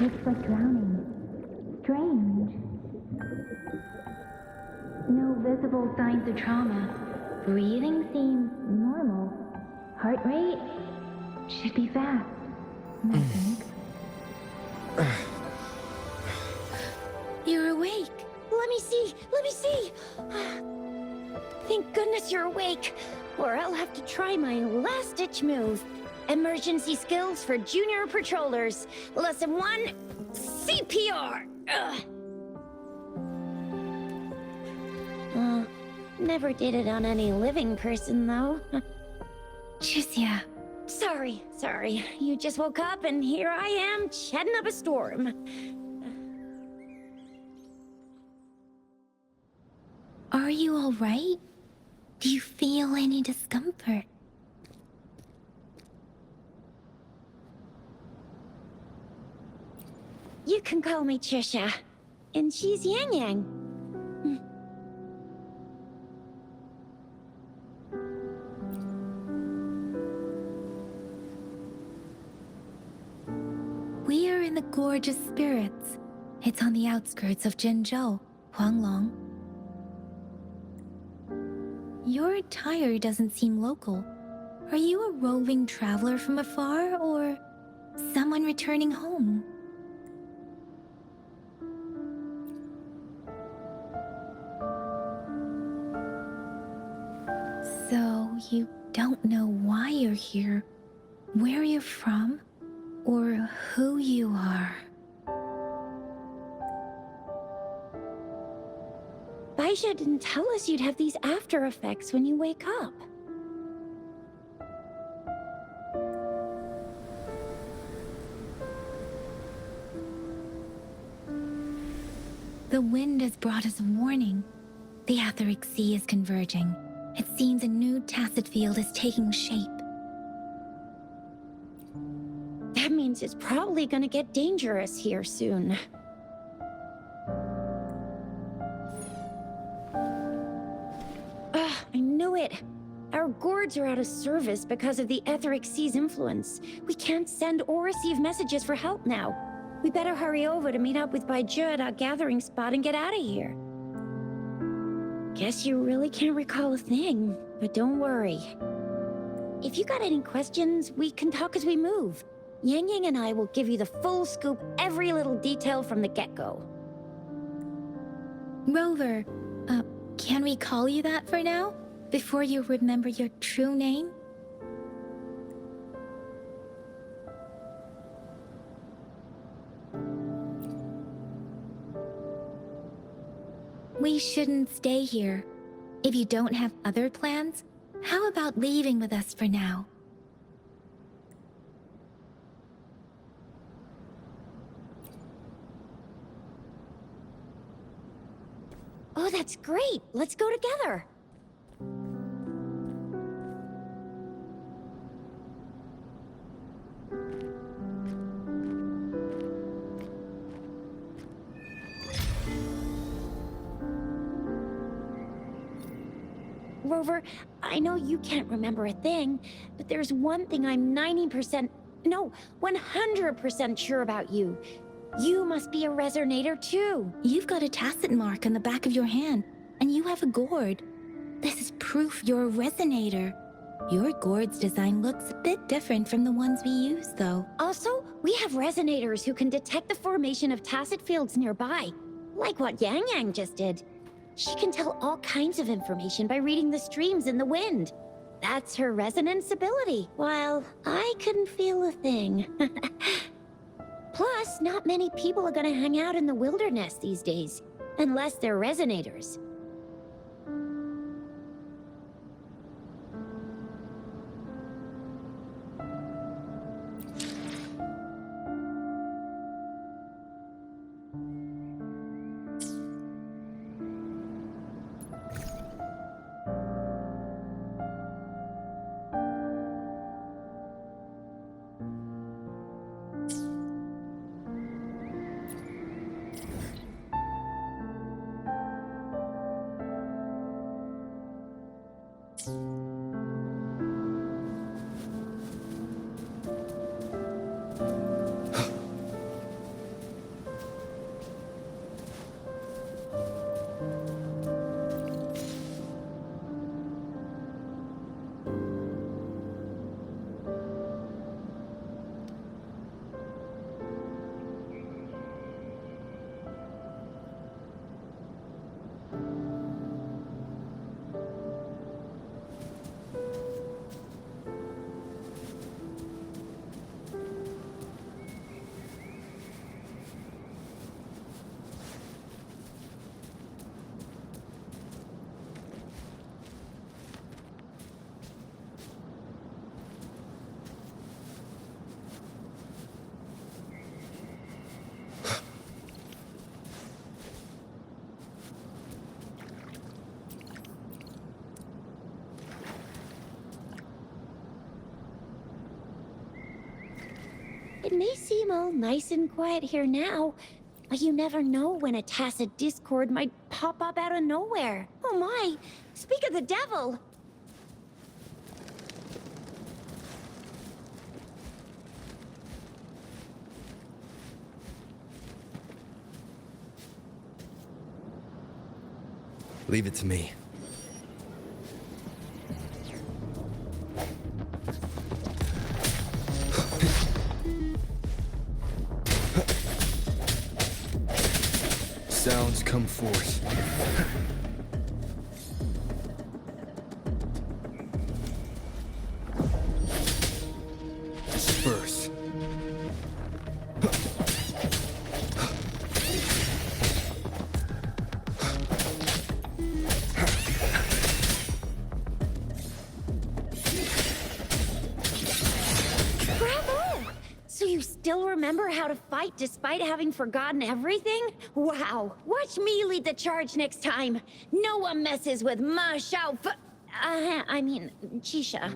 Looks like drowning. Strange. No visible signs of trauma. Breathing seems normal. Heart rate should be fast, I think. You're awake. Let me see. Let me see. Thank goodness you're awake, or I'll have to try my last-ditch move. Emergency skills for junior patrollers. Lesson 1, CPR. Never did it on any living person, though. Jusia. Sorry. You just woke up, and here I am, chatting up a storm. Are you all right? Do you feel any discomfort? You can call me Trisha, and she's Yang Yang. We are in the Gorge of Spirits. It's on the outskirts of Jinzhou, Huanglong. Your attire doesn't seem local. Are you a roving traveler from afar, or someone returning home? So, you don't know why you're here, where you're from, or who you are. Baisha didn't tell us you'd have these after effects when you wake up. The wind has brought us a warning. The Etheric Sea is converging. It seems a new tacit field is taking shape. That means it's probably gonna get dangerous here soon. I knew it. Our gourds are out of service because of the Etheric Sea's influence. We can't send or receive messages for help now. We better hurry over to meet up with Baiju at our gathering spot and get out of here. Guess you really can't recall a thing, but don't worry. If you got any questions, we can talk as we move. Yang Yang and I will give you the full scoop, every little detail from the get-go. Rover, can we call you that for now? Before you remember your true name? We shouldn't stay here. If you don't have other plans, how about leaving with us for now? Oh, that's great! Let's go together! Rover, I know you can't remember a thing, but there's one thing I'm 90%, no, 100% sure about you. You must be a Resonator too. You've got a tacit mark on the back of your hand, and you have a gourd. This is proof you're a Resonator. Your gourd's design looks a bit different from the ones we use, though. Also, we have Resonators who can detect the formation of tacit fields nearby, like what Yang Yang just did. She can tell all kinds of information by reading the streams in the wind. That's her resonance ability, while I couldn't feel a thing. Plus, not many people are gonna hang out in the wilderness these days, unless they're Resonators. It may seem all nice and quiet here now, but you never know when a tacit discord might pop up out of nowhere. Oh my! Speak of the devil! Leave it to me. Sounds come forth. Disperse. Bravo! So you still remember how to fight despite having forgotten everything? Wow! Watch me lead the charge next time! No one messes with Ma Xiao I mean, Chisha.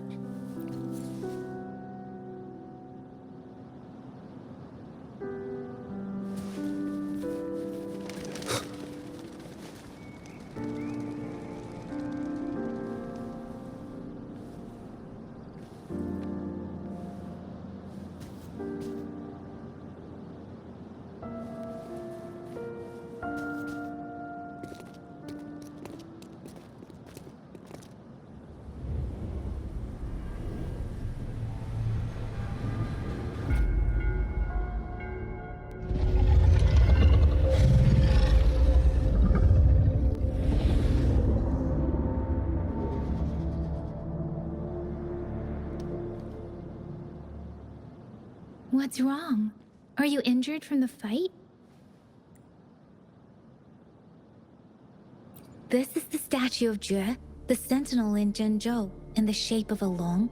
What's wrong? Are you injured from the fight? This is the statue of Jue, the sentinel in Jinzhou, in the shape of a long.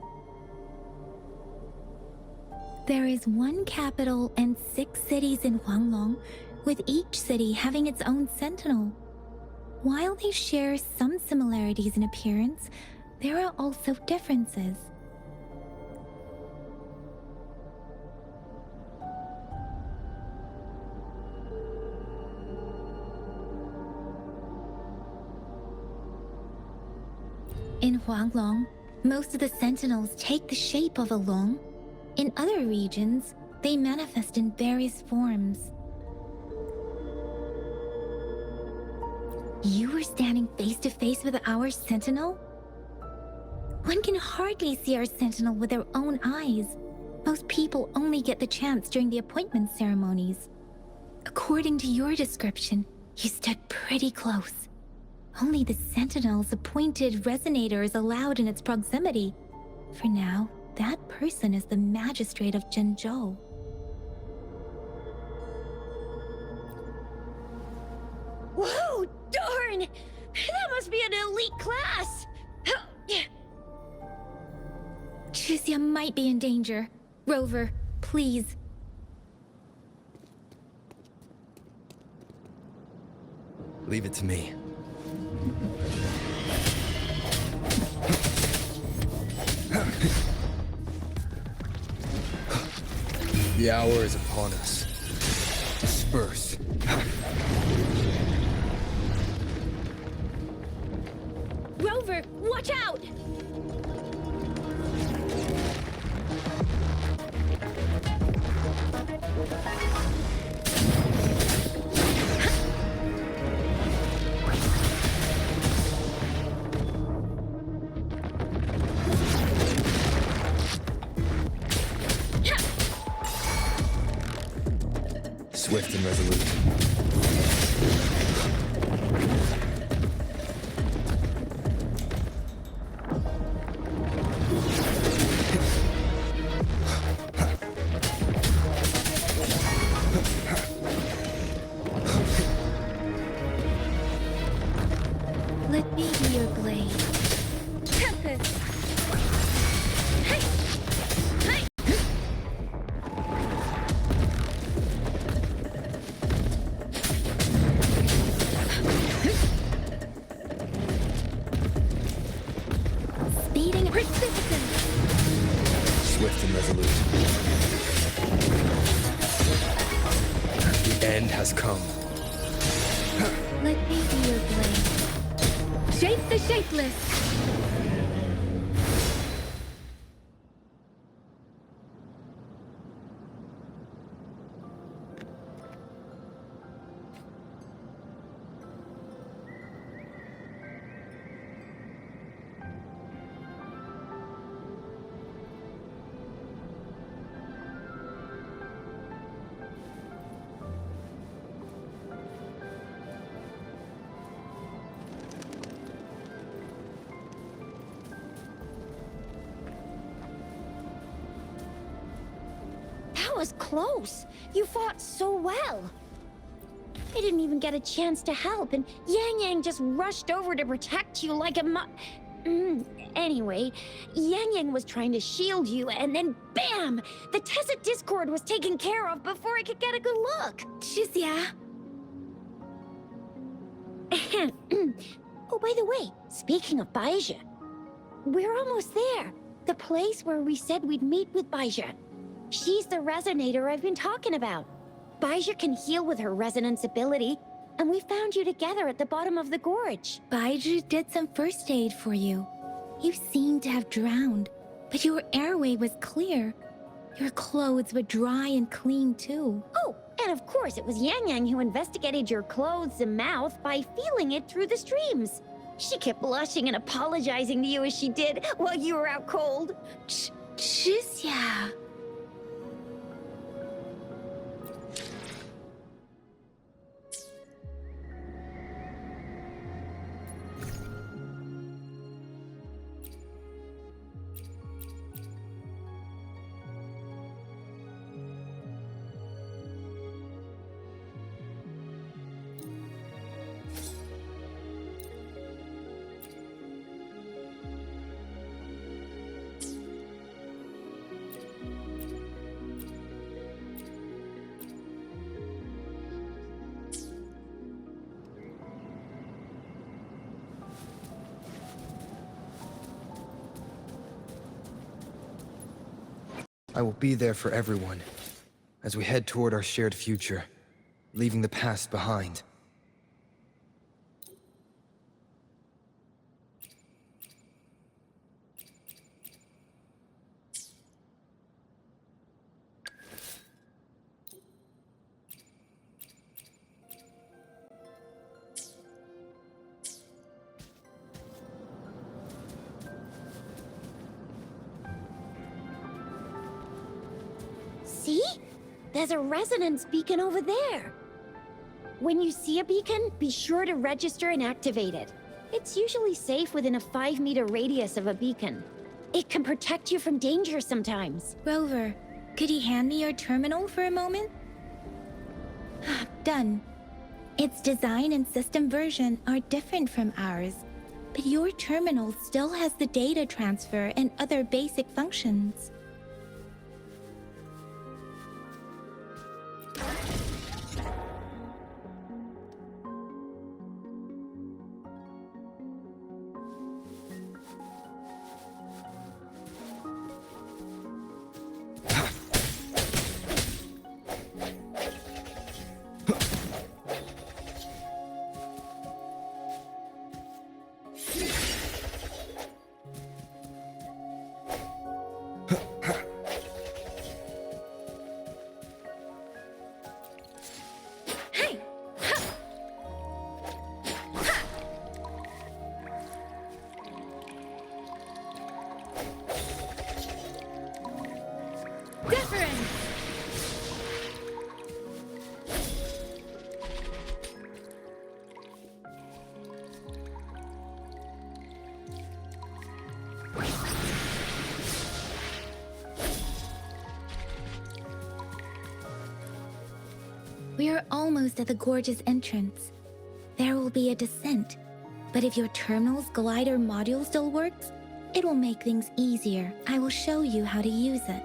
There is one capital and 6 cities in Huanglong, with each city having its own sentinel. While they share some similarities in appearance, there are also differences. In Huanglong, most of the sentinels take the shape of a long. In other regions, they manifest in various forms. You were standing face to face with our sentinel? One can hardly see our sentinel with their own eyes. Most people only get the chance during the appointment ceremonies. According to your description, you stood pretty close. Only the sentinel's appointed Resonator is allowed in its proximity. For now, that person is the magistrate of Jinzhou. Whoa, darn! That must be an elite class! Chixia might be in danger. Rover, please. Leave it to me. The hour is upon us. Disperse. Rover, watch out! Swift and resolute. Let me be your blade. Tempest! Hey! Hey! Let me be your blade. Shape the shapeless! That was close. You fought so well. I didn't even get a chance to help, and Yang Yang just rushed over to protect you like a Anyway, Yang Yang was trying to shield you, and then BAM! The Tesset Discord was taken care of before I could get a good look. Shizia. Oh, by the way, speaking of Baizha, we're almost there. The place where we said we'd meet with Baizha. She's the resonator I've been talking about. Baizha can heal with her resonance ability, and we found you together at the bottom of the gorge. Baizhu did some first aid for you. You seemed to have drowned, but your airway was clear. Your clothes were dry and clean too. Oh, and of course it was Yang Yang who investigated your clothes and mouth by feeling it through the streams. She kept blushing and apologizing to you as she did while you were out cold. Shizia. I will be there for everyone, as we head toward our shared future, leaving the past behind. See? There's a resonance beacon over there. When you see a beacon, be sure to register and activate it. It's usually safe within a 5-meter radius of a beacon. It can protect you from danger sometimes. Rover, could you hand me your terminal for a moment? Done. Its design and system version are different from ours, but your terminal still has the data transfer and other basic functions. We are almost at the gorge's entrance. There will be a descent, but if your terminal's glider module still works, it will make things easier. I will show you how to use it.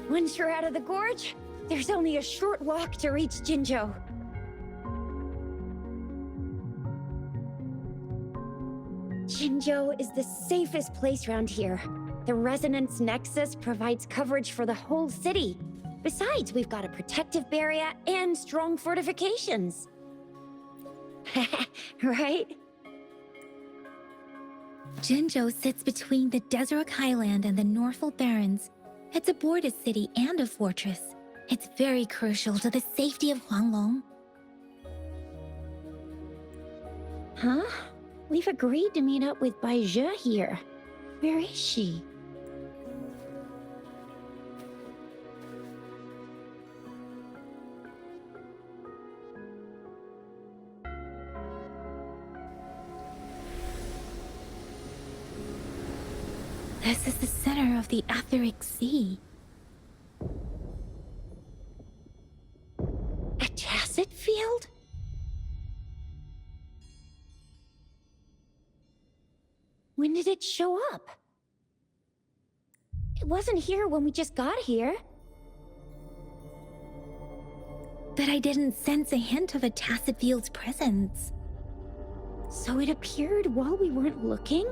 Once you're out of the gorge, there's only a short walk to reach Jinzhou. Jinzhou is the safest place around here. The Resonance Nexus provides coverage for the whole city, Besides, we've got a protective barrier and strong fortifications. Right? Jinzhou sits between the Deseret Highland and the Norfolk Barrens. It's a border city and a fortress. It's very crucial to the safety of Huanglong. Huh? We've agreed to meet up with Voyager here. Where is she? This is the center of the Etheric Sea. A tacit field? When did it show up? It wasn't here when we just got here. But I didn't sense a hint of a tacit field's presence. So it appeared while we weren't looking?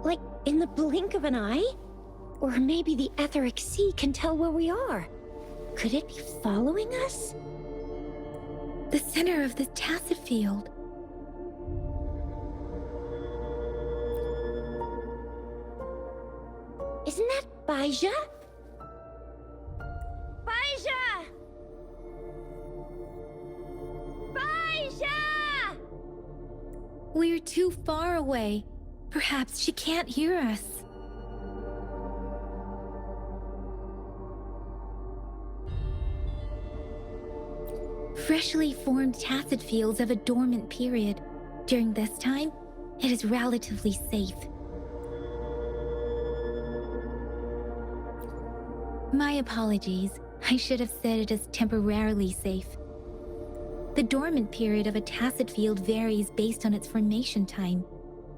Like in the blink of an eye? Or maybe the Etheric Sea can tell where we are. Could it be following us? The center of the tacit field. Isn't that Baija? Baija! Baija! We're too far away. Perhaps she can't hear us. Freshly formed tacit fields have a dormant period. During this time, it is relatively safe. My apologies. I should have said it is temporarily safe. The dormant period of a tacit field varies based on its formation time.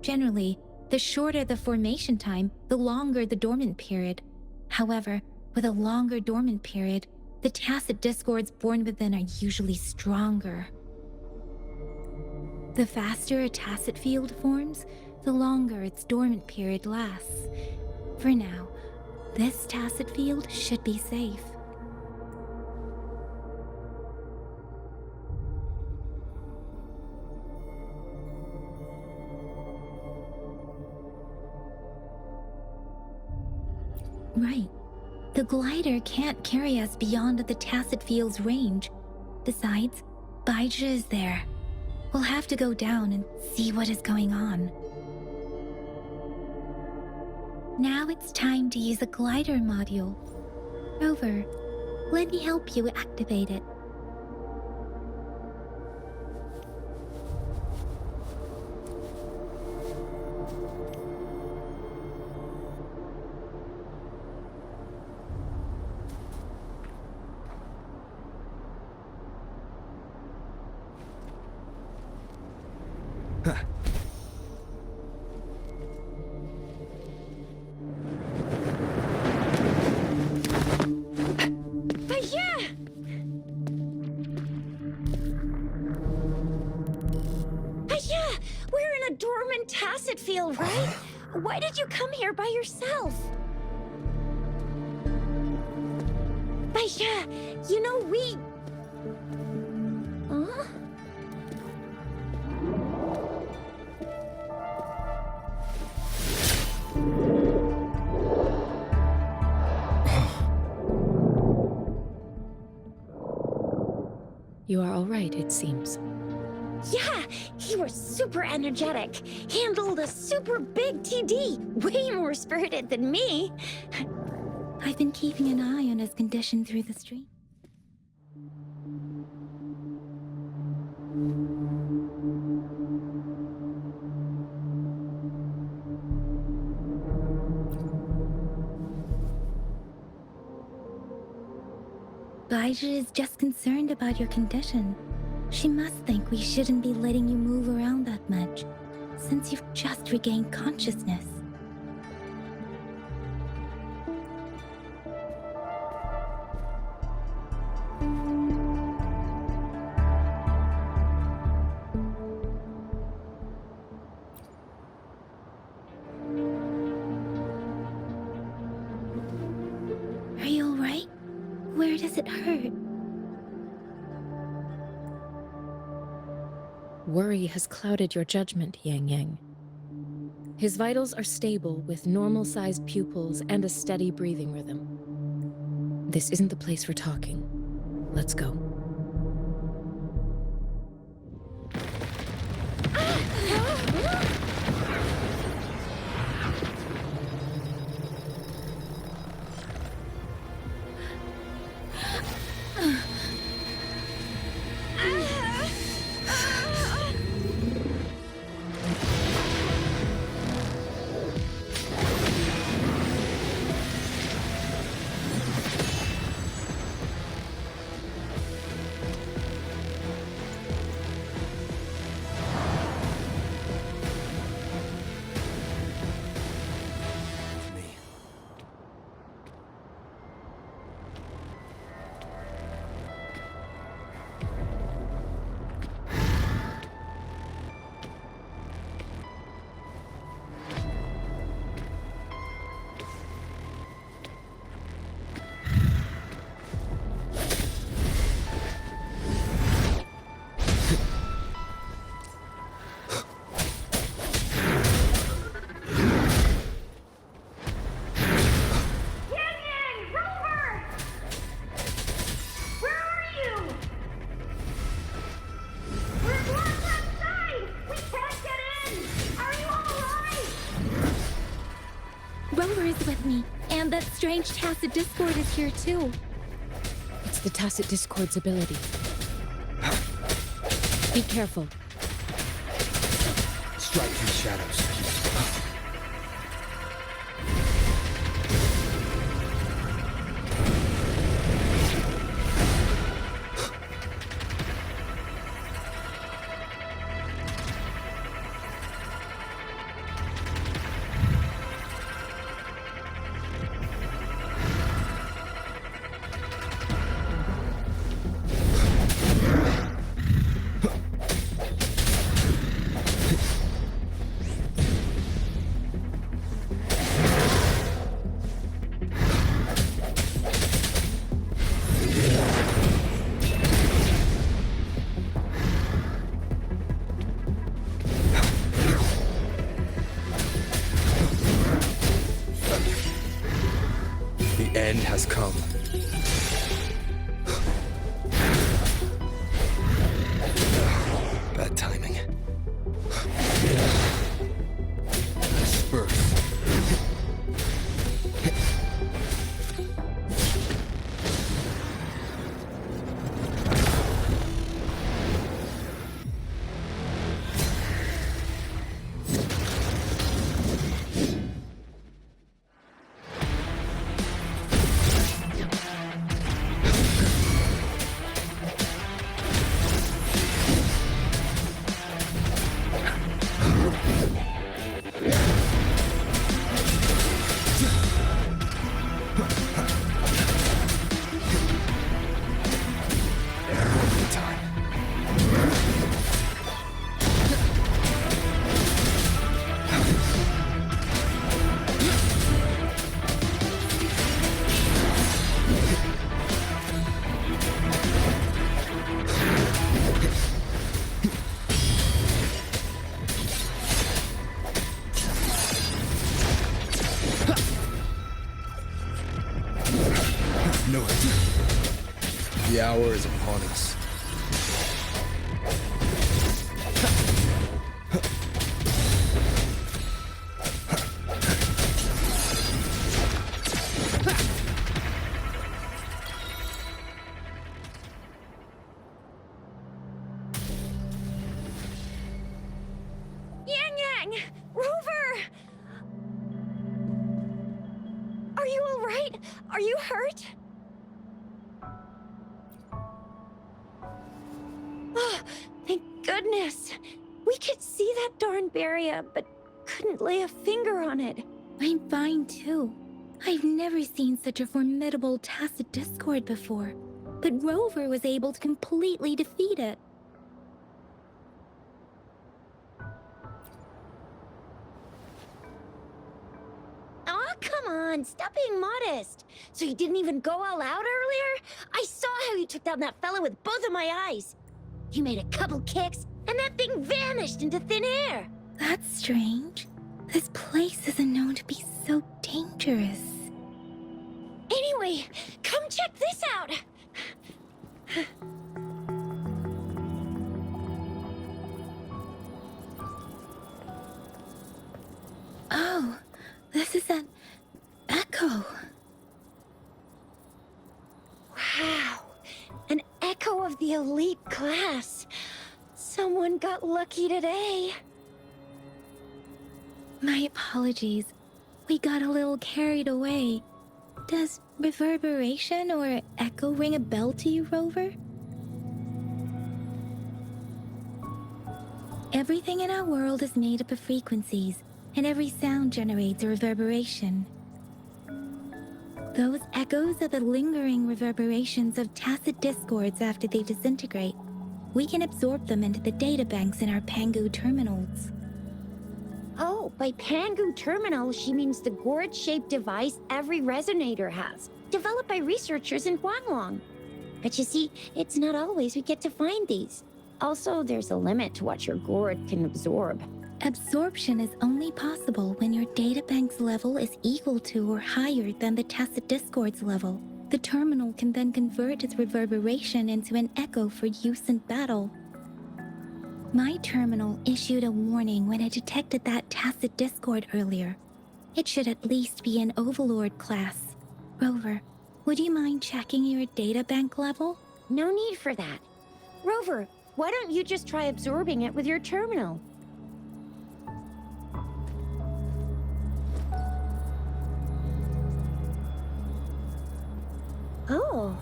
Generally, the shorter the formation time, the longer the dormant period. However, with a longer dormant period, the tacit discords born within are usually stronger. The faster a tacit field forms, the longer its dormant period lasts. For now, this tacit field should be safe. Right. The glider can't carry us beyond the tacit field's range. Besides, Baija is there. We'll have to go down and see what is going on. Now it's time to use a glider module. Rover, let me help you activate it. Tacit field, right? Why did you come here by yourself? Baija, you know we... Huh? You are all right, it seems. Yeah, he was super energetic. Handled a super big TD. Way more spirited than me. I've been keeping an eye on his condition through the stream. Baija is just concerned about your condition. She must think we shouldn't be letting you move around that much, since you've just regained consciousness. Are you alright? Where does it hurt. Worry has clouded your judgment, Yang Yang. His vitals are stable with normal-sized pupils and a steady breathing rhythm. This isn't the place for talking. Let's go. Rover is with me, and that strange tacit discord is here too. It's the tacit discord's ability. Be careful. Strike through the shadows. The end has come. Bad timing. Disperse. The hour is upon us. Yang Yang! Rover! Are you all right? Are you hurt? Oh, thank goodness. We could see that darn barrier, but couldn't lay a finger on it. I'm fine too. I've never seen such a formidable tacit discord before, but Rover was able to completely defeat it. Aw, come on. on, stop being modest. So you didn't even go all out earlier? I saw how you took down that fella with both of my eyes. You made a couple kicks, and that thing vanished into thin air. That's strange. This place isn't known to be so dangerous. Anyway, come check this out. Oh, this is an echo. Wow, an echo of the elite class. Someone got lucky today. My apologies. We got a little carried away. Does reverberation or echo ring a bell to you, Rover? Everything in our world is made up of frequencies, and every sound generates a reverberation. Those echoes are the lingering reverberations of tacit discords after they disintegrate. We can absorb them into the databanks in our Pangu terminals. Oh, by Pangu Terminal, she means the gourd-shaped device every resonator has, developed by researchers in Huanglong. But you see, it's not always we get to find these. Also, there's a limit to what your gourd can absorb. Absorption is only possible when your databank's level is equal to or higher than the tacit discord's level. The terminal can then convert its reverberation into an echo for use in battle. My terminal issued a warning when it detected that tacit discord earlier. It should at least be an Overlord class. Rover, would you mind checking your databank level? No need for that. Rover, why don't you just try absorbing it with your terminal? Oh,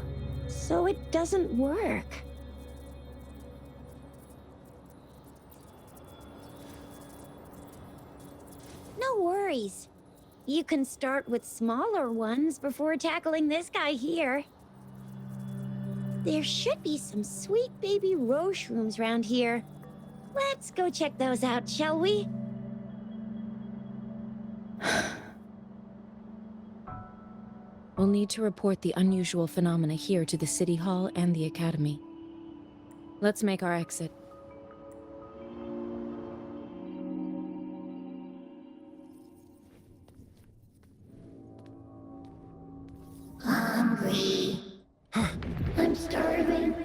so it doesn't work. No worries. You can start with smaller ones before tackling this guy here. There should be some sweet baby roche rooms around here. Let's go check those out, shall we? We'll need to report the unusual phenomena here to the City Hall and the Academy. Let's make our exit. Hungry. I'm starving.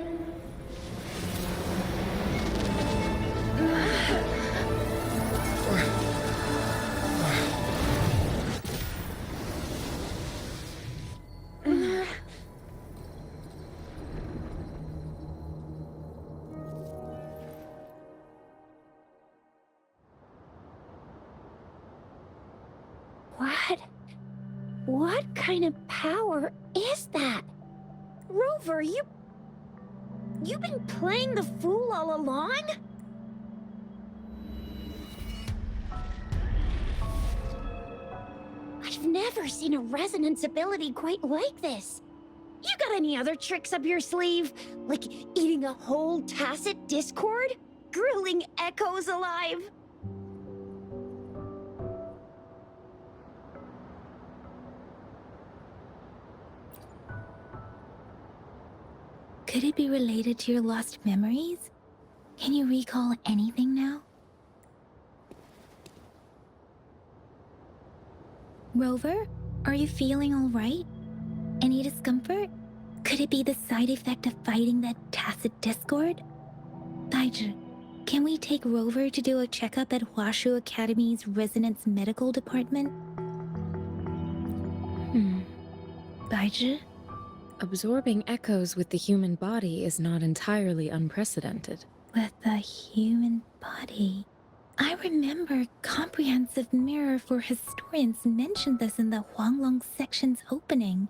What kind of power is that? Rover, you've been playing the fool all along? I've never seen a resonance ability quite like this. You got any other tricks up your sleeve? Like eating a whole tacit discord? Grilling echoes alive? Could it be related to your lost memories? Can you recall anything now? Rover, are you feeling all right? Any discomfort? Could it be the side effect of fighting that tacit discord? Daiji, can we take Rover to do a checkup at Huashu Academy's Resonance Medical Department? Daiji? Absorbing echoes with the human body is not entirely unprecedented. With the human body. I remember Comprehensive Mirror for Historians mentioned this in the Huanglong section's opening.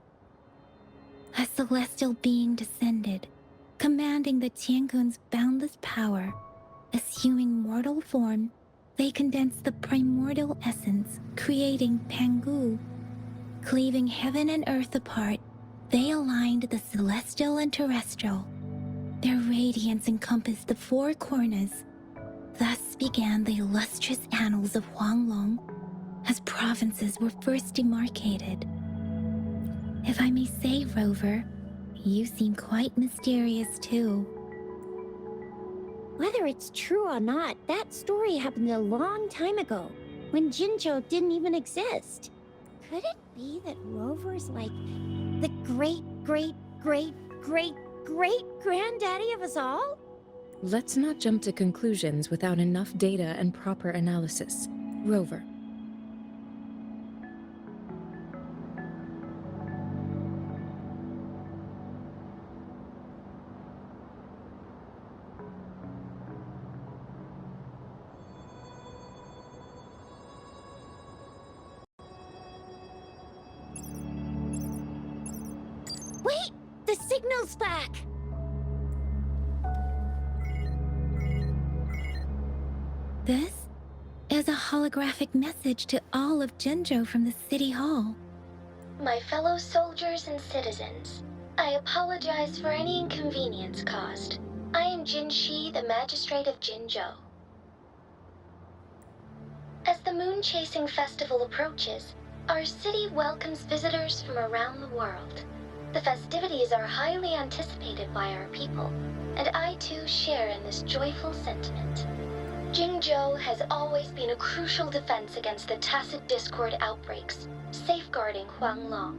A celestial being descended, commanding the Tiankun's boundless power. Assuming mortal form, they condensed the primordial essence, creating Pangu. Cleaving heaven and earth apart, they aligned the celestial and terrestrial. Their radiance encompassed the four corners. Thus began the illustrious annals of Huanglong. as provinces were first demarcated. If I may say, Rover, you seem quite mysterious too. Whether it's true or not, that story happened a long time ago, when Jinzhou didn't even exist. Could it be that Rover's like the great-great-great-great-great-granddaddy of us all? Let's not jump to conclusions without enough data and proper analysis. Rover. Wait! The signal's back! This is a holographic message to all of Jinzhou from the City Hall. My fellow soldiers and citizens, I apologize for any inconvenience caused. I am Jinshi, the Magistrate of Jinzhou. As the moon-chasing festival approaches, our city welcomes visitors from around the world. The festivities are highly anticipated by our people, and I too share in this joyful sentiment. Jinzhou has always been a crucial defense against the tacit discord outbreaks, safeguarding Huanglong.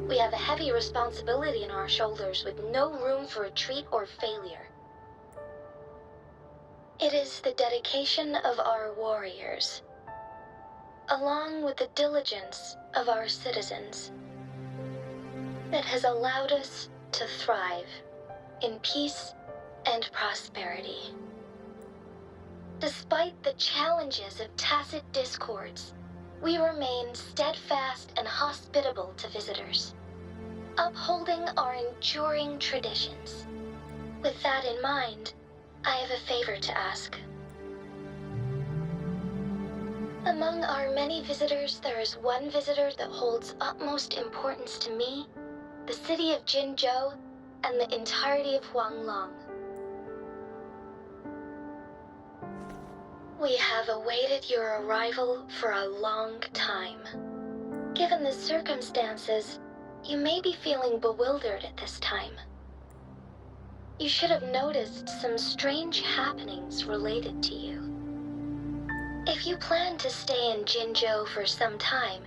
We have a heavy responsibility on our shoulders with no room for retreat or failure. It is the dedication of our warriors, along with the diligence of our citizens, that has allowed us to thrive in peace and prosperity. Despite the challenges of tacit discords, we remain steadfast and hospitable to visitors, upholding our enduring traditions. With that in mind, I have a favor to ask. Among our many visitors, there is one visitor that holds utmost importance to me, the city of Jinzhou, and the entirety of Huanglong. We have awaited your arrival for a long time. Given the circumstances, you may be feeling bewildered at this time. You should have noticed some strange happenings related to you. If you plan to stay in Jinzhou for some time,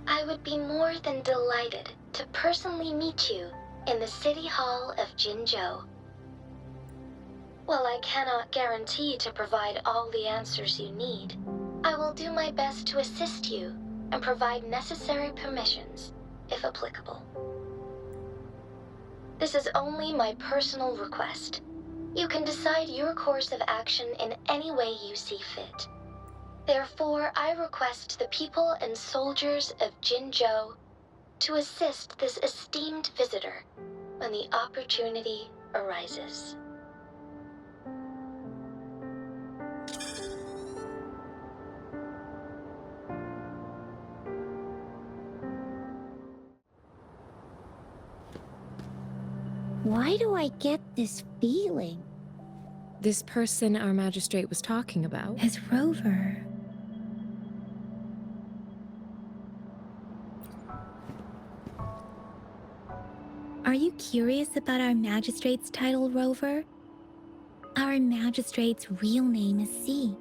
I would be more than delighted to personally meet you in the City Hall of Jinzhou. While I cannot guarantee to provide all the answers you need, I will do my best to assist you and provide necessary permissions, if applicable. This is only my personal request. You can decide your course of action in any way you see fit. Therefore, I request the people and soldiers of Jinzhou to assist this esteemed visitor when the opportunity arises. Why do I get this feeling? This person our magistrate was talking about? Is Rover. Are you curious about our magistrate's title, Rover? Our magistrate's real name is C.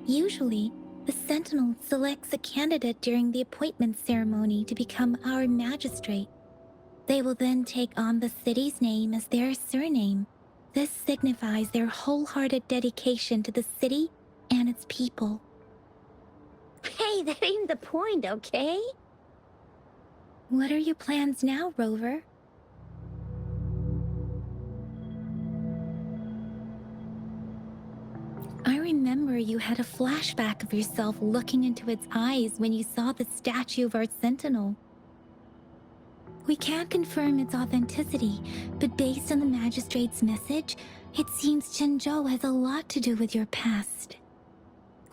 Usually, the Sentinel selects a candidate during the appointment ceremony to become our magistrate. They will then take on the city's name as their surname. This signifies their wholehearted dedication to the city and its people. Hey, that ain't the point, okay? What are your plans now, Rover? I remember you had a flashback of yourself looking into its eyes when you saw the statue of our Sentinel. We can't confirm its authenticity, but based on the Magistrate's message, it seems Jinzhou has a lot to do with your past.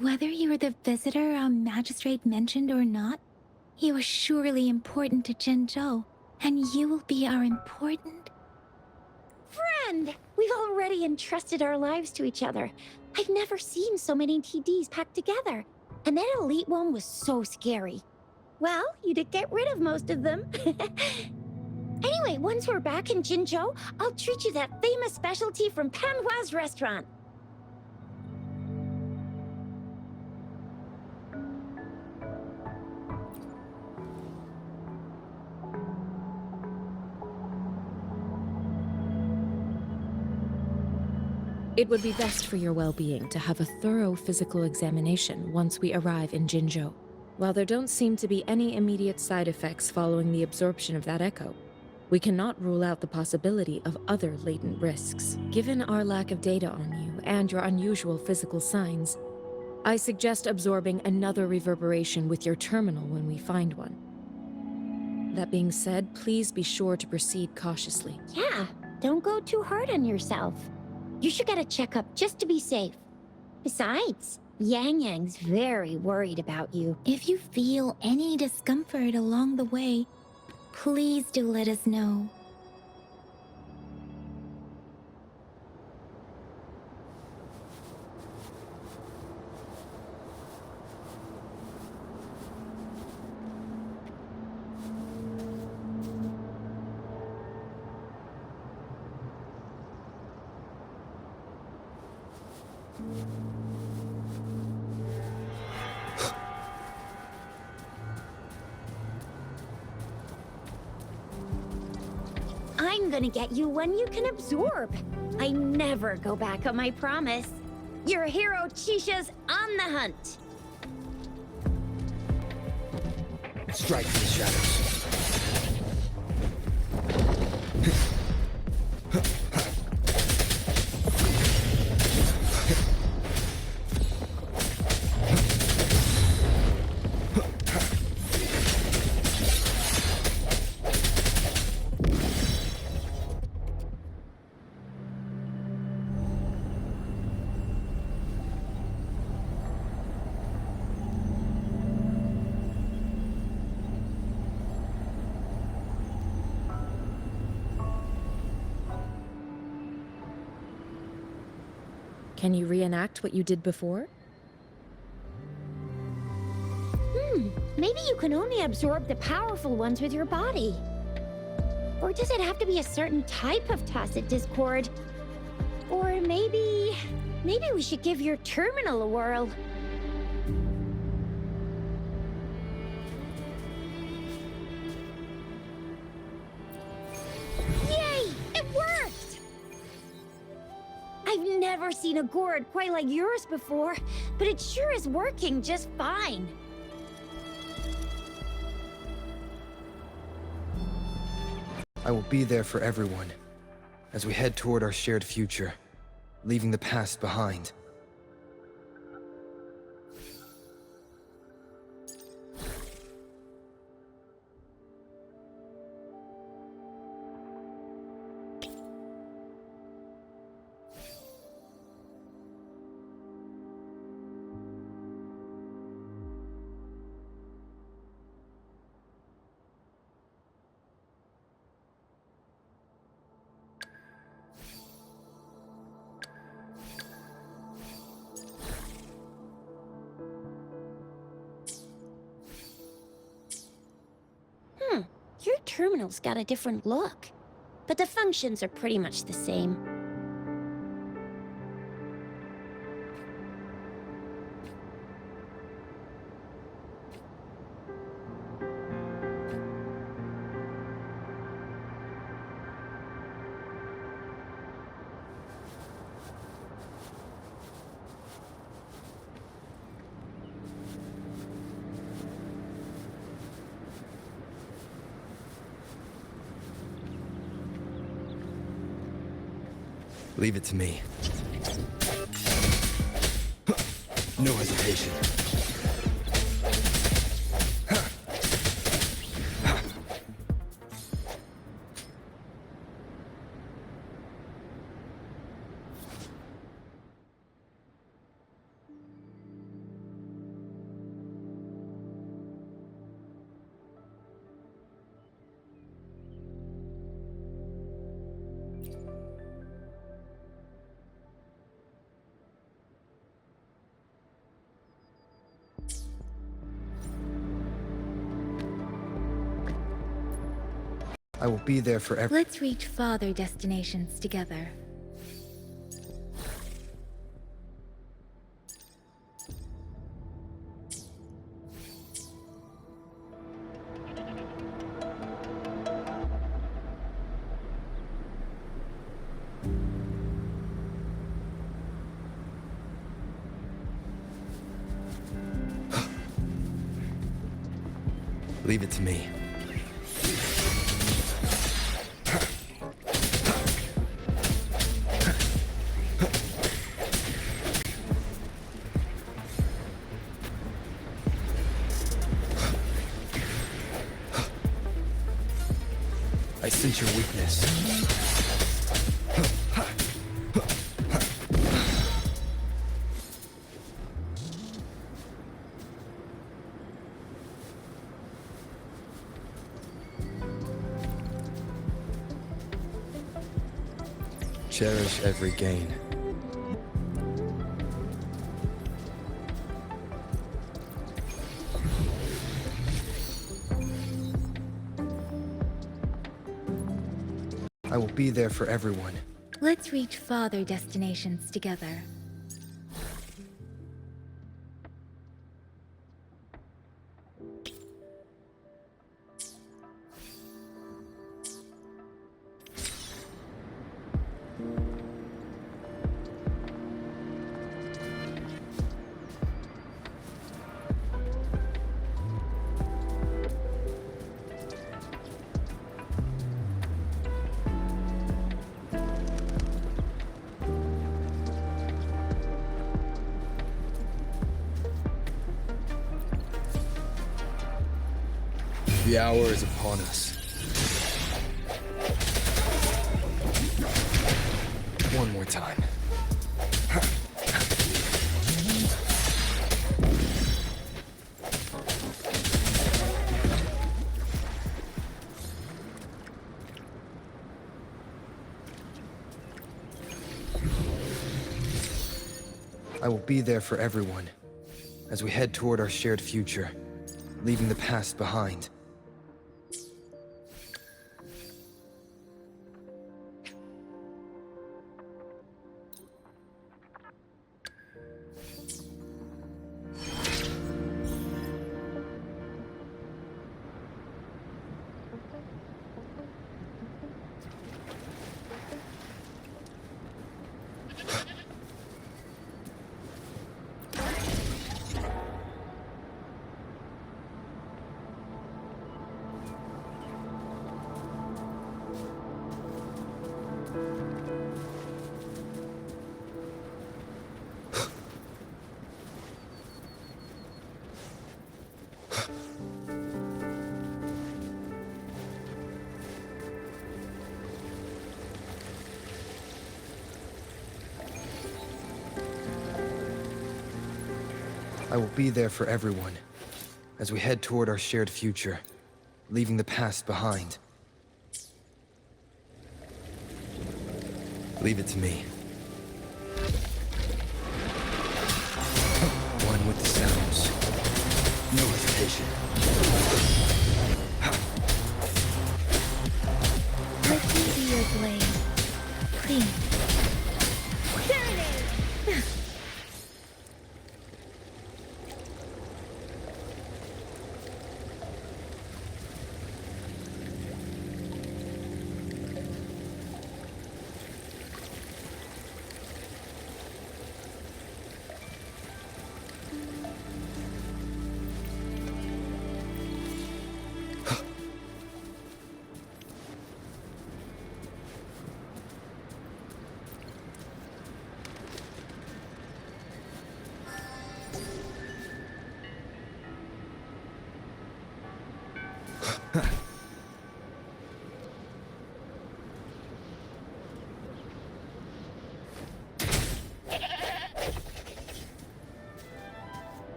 Whether you are the visitor our Magistrate mentioned or not, you are surely important to Jinzhou, and you will be our important... Friend! We've already entrusted our lives to each other. I've never seen so many TDs packed together. And that elite one was so scary. Well, you did get rid of most of them. Anyway, once we're back in Jinzhou, I'll treat you that famous specialty from Panhua's restaurant. It would be best for your well-being to have a thorough physical examination once we arrive in Jinzhou. While there don't seem to be any immediate side effects following the absorption of that echo, we cannot rule out the possibility of other latent risks. Given our lack of data on you and your unusual physical signs, I suggest absorbing another reverberation with your terminal when we find one. That being said, please be sure to proceed cautiously. Yeah, don't go too hard on yourself. You should get a checkup just to be safe. Besides, Yang Yang's very worried about you. If you feel any discomfort along the way, please do let us know. I'm gonna get you one you can absorb. I never go back on my promise. Your hero Chisha's on the hunt. Strike the shadows. Can you reenact what you did before? Maybe you can only absorb the powerful ones with your body. Or does it have to be a certain type of tacit discord? Or maybe we should give your terminal a whirl. Yay! It worked! I've never seen a gourd quite like yours before, but it sure is working just fine. I will be there for everyone, as we head toward our shared future, leaving the past behind. Your terminal's got a different look, but the functions are pretty much the same. Leave it to me. No hesitation. I will be there for every. Let's reach farther destinations together. Leave it to me. I sense your weakness. Cherish every gain. I will be there for everyone. Let's reach farther destinations together. The hour is upon us. One more time. I will be there for everyone as we head toward our shared future, leaving the past behind. I will be there for everyone as we head toward our shared future, leaving the past behind. Leave it to me. One with the sounds. No hesitation. Let me be your blade. Please. There it is!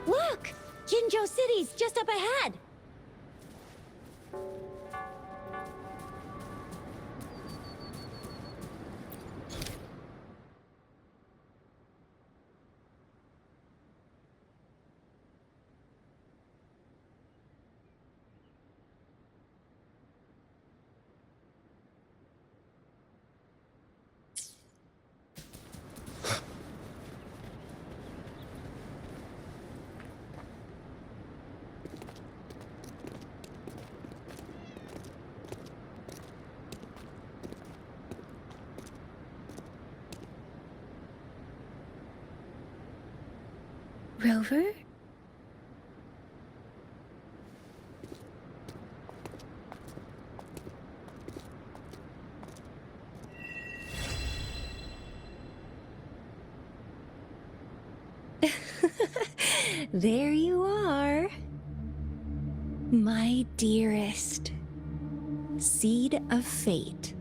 Look! Jinzhou City's just up ahead! Rover? There you are. My dearest. Seed of Fate.